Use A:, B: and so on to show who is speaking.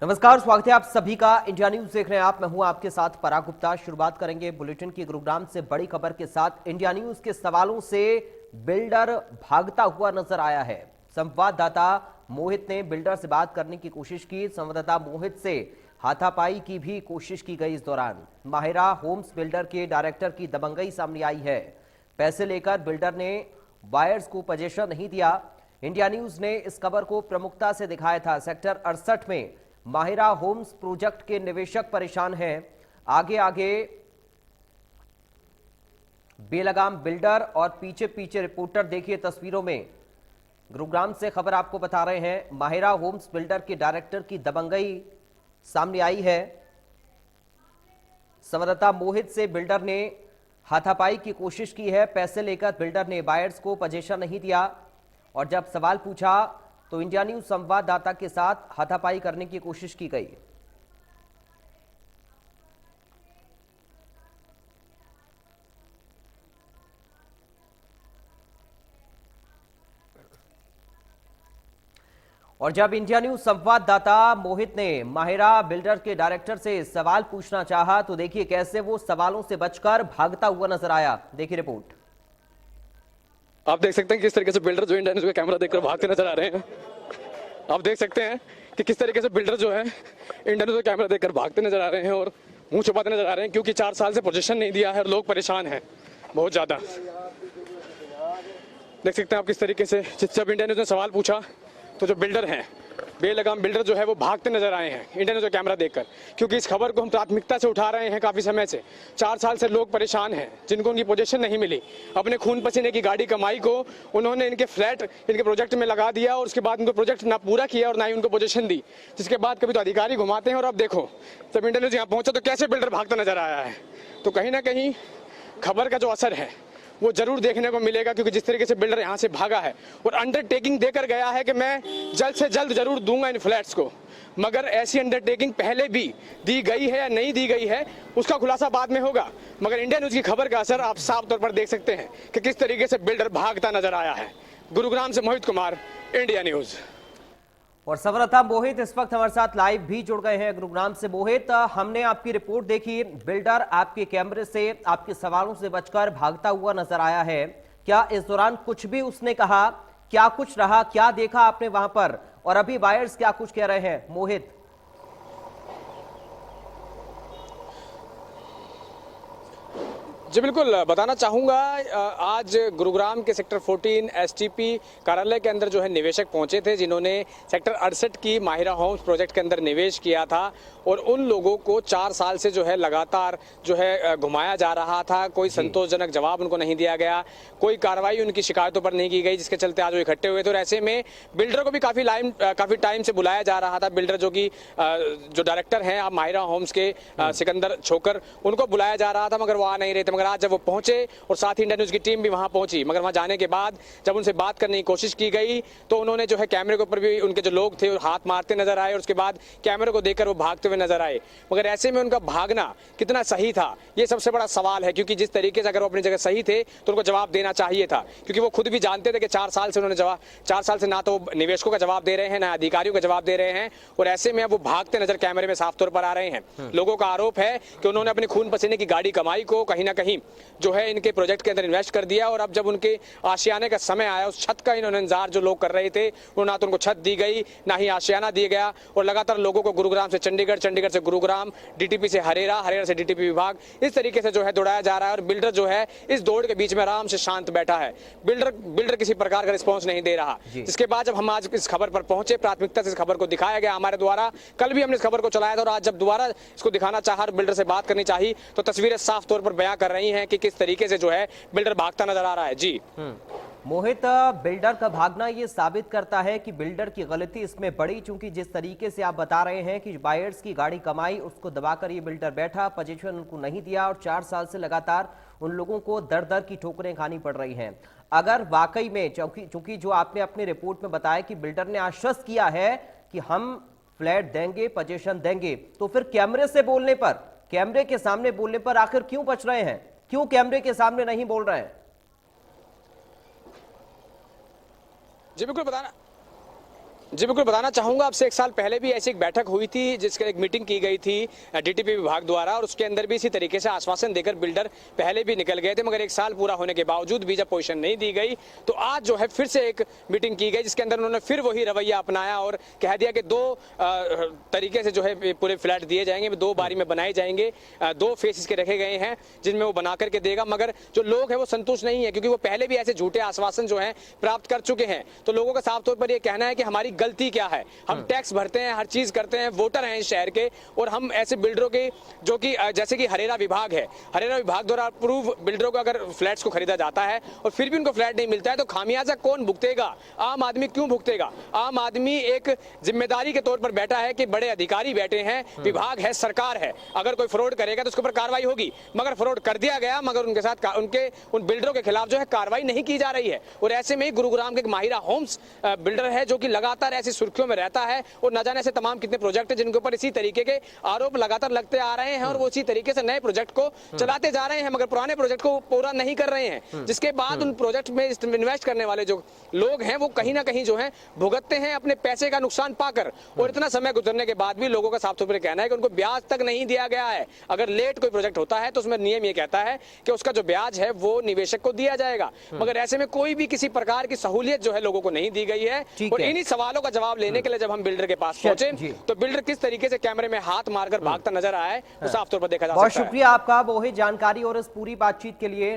A: नमस्कार, स्वागत है आप सभी का। इंडिया न्यूज देख रहे हैं आप। मैं हूं आपके साथ पराग गुप्ता। शुरुआत करेंगे बुलेटिन की गुरुग्राम से बड़ी खबर के साथ। इंडिया न्यूज के सवालों से बिल्डर भागता हुआ नजर आया है। संवाददाता मोहित ने बिल्डर से बात करने की कोशिश की। संवाददाता मोहित से हाथापाई की भी कोशिश की गई। इस दौरान माहिरा होम्स बिल्डर के डायरेक्टर की दबंगई सामने आई है। पैसे लेकर बिल्डर ने बायर्स को पोजीशन नहीं दिया। इंडिया न्यूज ने इस खबर को प्रमुखता से दिखाया था। सेक्टर 68 में माहिरा होम्स प्रोजेक्ट के निवेशक परेशान हैं। आगे आगे बेलगाम बिल्डर और पीछे पीछे रिपोर्टर देखिए तस्वीरों में। गुरुग्राम से खबर आपको बता रहे हैं। माहिरा होम्स बिल्डर के डायरेक्टर की दबंगई सामने आई है। संवाददाता मोहित से बिल्डर ने हाथापाई की कोशिश की है। पैसे लेकर बिल्डर ने बायर्स को पोजीशन नहीं दिया और जब सवाल पूछा तो इंडिया न्यूज संवाददाता के साथ हाथापाई करने की कोशिश की गई। और जब इंडिया न्यूज संवाददाता मोहित ने माहिरा बिल्डर के डायरेक्टर से सवाल पूछना चाहा तो देखिए कैसे वो सवालों से बचकर भागता हुआ नजर आया। देखिए रिपोर्ट।
B: आप देख सकते हैं किस तरीके से बिल्डर जो इंडिया न्यूज़ का कैमरा देखकर भागते नजर आ रहे हैं। आप देख सकते हैं कि किस तरीके से बिल्डर जो है इंडिया न्यूज़ का कैमरा देखकर भागते नजर आ रहे हैं और मुंह छुपाते नजर आ रहे हैं, क्योंकि 4 साल से पोजीशन नहीं दिया है और लोग परेशान हैं बहुत ज्यादा। देख सकते हैं आप किस तरीके से जब इंडिया न्यूज़ ने सवाल पूछा तो जो बिल्डर हैं बेलगाम बिल्डर जो है वो भागते नजर आए हैं इंडिया न्यूज़ का कैमरा देखकर, क्योंकि इस खबर को हम प्राथमिकता से उठा रहे हैं काफी समय से। 4 साल से लोग परेशान हैं जिनको उनकी पोजीशन नहीं मिली। अपने खून पसीने की गाड़ी कमाई को उन्होंने इनके फ्लैट इनके प्रोजेक्ट में लगा दिया और उसके बाद उनको प्रोजेक्ट ना पूरा किया और ना ही उनको पोजीशन दी, जिसके बाद कभी तो अधिकारी घुमाते हैं। और अब देखो जब इंडिया न्यूज़ यहाँ पहुंचा तो कैसे बिल्डर भागता नजर आया है। तो कहीं ना कहीं खबर का जो असर है वो जरूर देखने को मिलेगा, क्योंकि जिस तरीके से बिल्डर यहाँ से भागा है और अंडरटेकिंग देकर गया है कि मैं जल्द से जल्द जरूर दूंगा इन फ्लैट्स को, मगर ऐसी अंडरटेकिंग पहले भी दी गई है या नहीं दी गई है उसका खुलासा बाद में होगा। मगर इंडिया न्यूज़ की खबर का असर आप साफ तौर पर देख सकते हैं कि किस तरीके से बिल्डर भागता नजर आया है। गुरुग्राम से मोहित कुमार, इंडिया न्यूज़।
A: और संवाददाता मोहित इस वक्त हमारे साथ लाइव भी जुड़ गए हैं गुरुग्राम से। मोहित, हमने आपकी रिपोर्ट देखी। बिल्डर आपके कैमरे से आपके सवालों से बचकर भागता हुआ नजर आया है। क्या इस दौरान कुछ भी उसने कहा? क्या कुछ रहा? क्या देखा आपने वहां पर? और अभी बायर्स क्या कुछ कह रहे हैं? मोहित।
B: जी बिल्कुल, बताना चाहूँगा आज गुरुग्राम के सेक्टर 14 एसटीपी कार्यालय के अंदर जो है निवेशक पहुंचे थे, जिन्होंने सेक्टर 68 की माहिरा होम्स प्रोजेक्ट के अंदर निवेश किया था और उन लोगों को 4 साल से जो है लगातार जो है घुमाया जा रहा था। कोई संतोषजनक जवाब उनको नहीं दिया गया, कोई कार्रवाई उनकी शिकायतों पर नहीं की गई, जिसके चलते आज वो इकट्ठे हुए थे। और ऐसे में बिल्डर को भी काफ़ी टाइम से बुलाया जा रहा था। बिल्डर जो कि जो डायरेक्टर हैं आप माहिरा होम्स के सिकंदर छोकर, उनको बुलाया जा रहा था मगर वो आ नहीं रहे थे। आज जब वो पहुंचे और साथ ही इंडिया न्यूज़ की टीम भी वहां पहुंची, मगर वहां जाने के बाद जब उनसे बात करने की कोशिश की गई तो उन्होंने जो है कैमरे के ऊपर भी उनके जो लोग थे हाथ मारते नजर आए और उसके बाद कैमरे को देखकर वो भागते हुए नजर आए। मगर ऐसे में उनका भागना कितना सही था ये सबसे बड़ा सवाल है, क्योंकि जिस तरीके से अगर वो अपनी जगह सही थे तो उनको जवाब देना चाहिए था, क्योंकि वो खुद भी जानते थे कि 4 साल से उन्होंने 4 साल से ना तो निवेशकों का जवाब दे रहे हैं ना अधिकारियों का जवाब दे रहे हैं। और ऐसे में अब वो भागते नजर कैमरे में साफ तौर पर आ रहे हैं। लोगों का आरोप है कि उन्होंने अपने खून पसीने की गाड़ी कमाई को कहीं ना कहीं जो है इनके प्रोजेक्ट के अंदर इन्वेस्ट कर दिया और अब जब उनके आशियाने का समय आया उस छत का इन्होंने इंतजार जो लोग कर रहे थे, ना तो उनको छत दी गई ना ही आशियाना दिया गया। और लगातार लोगों को गुरुग्राम से चंडीगढ़, चंडीगढ़ से गुरुग्राम, डीटीपी से हरेरा, हरेरा से डीटीपी विभाग, इस तरीके से जो है दौड़ाया जा रहा है। और बिल्डर जो है इस दौड़ के बीच में आराम से शांत बैठा है। बिल्डर किसी प्रकार का रिस्पॉन्स नहीं दे रहा। जिसके बाद जब हम आज इस खबर पर पहुंचे, प्राथमिकता से इस खबर को दिखाया गया हमारे द्वारा। कल भी हमने इस खबर को चलाया था और आज जब दोबारा इसको दिखाना चाहा, बिल्डर से बात करनी चाहिए, तो तस्वीरें साफ तौर पर बयां कर रही हैं कि किस तरीके से जो है बिल्डर भागता नजर आ रहा है। जी
A: मोहित, बिल्डर का भागना ये साबित करता है कि बिल्डर की गलती इसमें बड़ी, चूंकि जिस तरीके से आप बता रहे हैं कि बायर्स की गाड़ी कमाई उसको दबाकर ये बिल्डर बैठा, पोजीशन उनको नहीं दिया और 4 साल से लगातार उन लोगों को दर दर की ठोकरें खानी पड़ रही हैं। अगर वाकई में चूंकि जो आपने अपनी रिपोर्ट में बताया कि बिल्डर ने आश्वस्त किया है कि हम फ्लैट देंगे, पोजीशन देंगे, तो फिर कैमरे से बोलने पर, कैमरे के सामने बोलने पर आखिर क्यों बच रहे हैं? क्यों कैमरे के सामने नहीं बोल रहे हैं?
B: जी बिल्कुल, जी बिल्कुल, बताना चाहूंगा आपसे, एक साल पहले भी ऐसी एक बैठक हुई थी, जिसका एक मीटिंग की गई थी डीटीपी विभाग द्वारा, और उसके अंदर भी इसी तरीके से आश्वासन देकर बिल्डर पहले भी निकल गए थे, मगर एक साल पूरा होने के बावजूद भी जब पोजीशन नहीं दी गई तो आज जो है फिर से एक मीटिंग की गई, जिसके अंदर उन्होंने फिर वही रवैया अपनाया और कह दिया कि दो तरीके से जो है पूरे फ्लैट दिए जाएंगे, दो बारी में बनाए जाएंगे, दो फेस इसके रखे गए हैं जिनमें वो बना करके देगा, मगर जो लोग हैं वो संतुष्ट नहीं है, क्योंकि वो पहले भी ऐसे झूठे आश्वासन जो है प्राप्त कर चुके हैं। तो लोगों का साफ तौर पर यह कहना है कि हमारी गलती क्या है, हम टैक्स भरते हैं, हर चीज करते हैं, वोटर हैं इस शहर के, और हम ऐसे बिल्डरों के जो कि जैसे कि हरेरा विभाग है, हरेरा विभाग द्वारा अप्रूव बिल्डरों को अगर फ्लैट्स को खरीदा जाता है और फिर भी उनको फ्लैट नहीं मिलता है, तो खामियाजा कौन भुगतेगा? आम आदमी क्यों भुगतेगा? आम आदमी एक जिम्मेदारी के तौर पर बैठा है कि बड़े अधिकारी बैठे हैं, विभाग है, सरकार है, अगर कोई फ्रॉड करेगा तो उसके ऊपर कार्रवाई होगी, मगर फ्रॉड कर दिया गया, मगर उनके साथ उनके उन बिल्डरों के खिलाफ जो है कार्रवाई नहीं की जा रही है। और ऐसे में ही गुरुग्राम के एक माहिरा होम्स बिल्डर है जो कि लगातार ऐसी सुर्खियों में रहता है, और न जाने से तमाम कितने प्रोजेक्ट हैं जिनके ऊपर इसी तरीके के आरोप लगातार लगते आ रहे हैं, और वो इसी तरीके से नए प्रोजेक्ट को चलाते जा रहे हैं, मगर पुराने प्रोजेक्ट को पूरा नहीं कर रहे हैं, जिसके बाद उन प्रोजेक्ट में इन्वेस्ट करने वाले जो लोग हैं वो कहीं ना कहीं जो है भुगतते हैं अपने पैसे का नुकसान पाकर। और इतना समय गुजरने के बाद भी लोगों का साफ तौर पर कहना है कि उनको ब्याज तक नहीं दिया गया है। अगर लेट कोई प्रोजेक्ट होता है तो उसमें नियम ये कहता है कि उसका जो ब्याज है वो निवेशक को दिया जाएगा, मगर ऐसे में कोई भी किसी प्रकार की सहूलियत जो है लोगों को नहीं दी गई है। और इन्हीं सवालों का जवाब लेने के लिए जब हम बिल्डर के पास पहुंचे तो बिल्डर किस तरीके से कैमरे में हाथ मारकर भागता नजर आया है वो साफ तौर पर देखा जा सकता है।
A: बहुत शुक्रिया आपका वो है जानकारी और इस पूरी बातचीत के लिए।